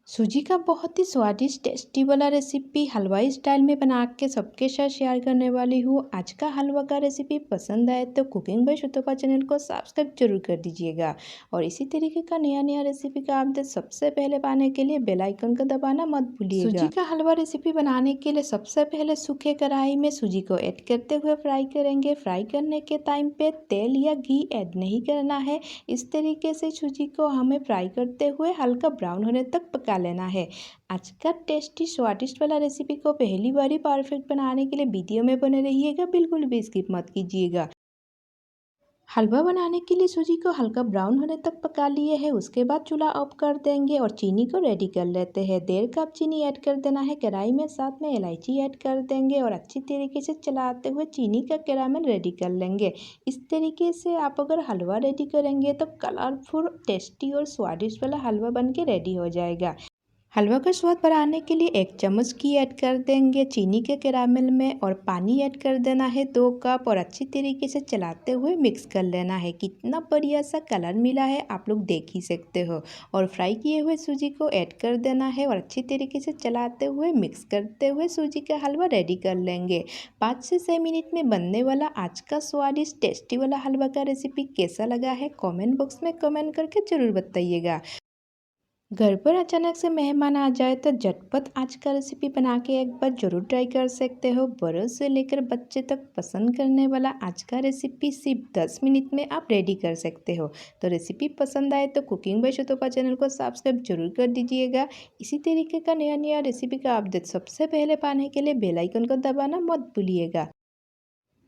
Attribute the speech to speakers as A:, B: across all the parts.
A: सूजी का बहुत ही स्वादिष्ट टेस्टी वाला रेसिपी हलवाई स्टाइल में बना के सबके साथ शेयर करने वाली हूँ। आज का हलवा का रेसिपी पसंद आए तो कुकिंग बाय शुतोपा चैनल को सब्सक्राइब जरूर कर दीजिएगा और इसी तरीके का नया नया रेसिपी का अपडेट सबसे पहले पाने के लिए बेल आइकन को दबाना मत भूलिएगा। सूजी का हलवा रेसिपी बनाने के लिए सबसे पहले सूखे कढ़ाई में सूजी को ऐड करते हुए फ्राई करेंगे। फ्राई करने के टाइम पे तेल या घी ऐड नहीं करना है। इस तरीके से सूजी को हमें फ्राई करते हुए हल्का ब्राउन होने तक पका लेना है। आज का टेस्टी स्वादिष्ट वाला रेसिपी को पहली बार ही परफेक्ट बनाने के लिए वीडियो में बने रहिएगा, बिल्कुल भी स्किप मत कीजिएगा। हलवा बनाने के लिए सूजी को हल्का ब्राउन होने तक पका लिए हैं। उसके बाद चूल्हा ऑफ कर देंगे और चीनी को रेडी कर लेते हैं। 1.5 कप चीनी ऐड कर देना है कढ़ाई में, साथ में इलायची ऐड कर देंगे और अच्छी तरीके से चलाते हुए चीनी का कैरामल रेडी कर लेंगे। इस तरीके से आप अगर हलवा रेडी करेंगे तो कलरफुल टेस्टी और स्वादिष्ट वाला हलवा बन के रेडी हो जाएगा। हलवा का स्वाद बढ़ाने के लिए 1 चम्मच घी ऐड कर देंगे चीनी के कैरामल में और पानी ऐड कर देना है 2 कप और अच्छी तरीके से चलाते हुए मिक्स कर लेना है। कितना बढ़िया सा कलर मिला है आप लोग देख ही सकते हो। और फ्राई किए हुए सूजी को ऐड कर देना है और अच्छी तरीके से चलाते हुए मिक्स करते हुए सूजी का हलवा रेडी कर लेंगे। 5 से 6 मिनट में बनने वाला आज का स्वादिष्ट टेस्टी वाला हलवा का रेसिपी कैसा लगा है कमेंट बॉक्स में कमेंट करके ज़रूर बताइएगा। घर पर अचानक से मेहमान आ जाए तो झटपट आज का रेसिपी बना के एक बार ज़रूर ट्राई कर सकते हो। बड़ों से लेकर बच्चे तक पसंद करने वाला आज का रेसिपी सिर्फ 10 मिनट में आप रेडी कर सकते हो। तो रेसिपी पसंद आए तो कुकिंग बाय शुतोपा चैनल को सब्सक्राइब जरूर कर दीजिएगा। इसी तरीके का नया नया रेसिपी का अपडेट सबसे पहले पाने के लिए बेल आइकन को दबाना मत भूलिएगा।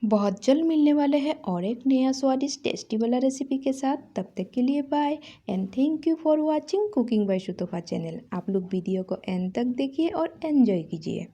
A: बहुत जल्द मिलने वाले हैं और एक नया स्वादिष्ट टेस्टी वाला रेसिपी के साथ। तब तक के लिए bye and thank you for watching cooking by Shutopa channel. आप लोग वीडियो को एंड तक देखिए और एंजॉय कीजिए।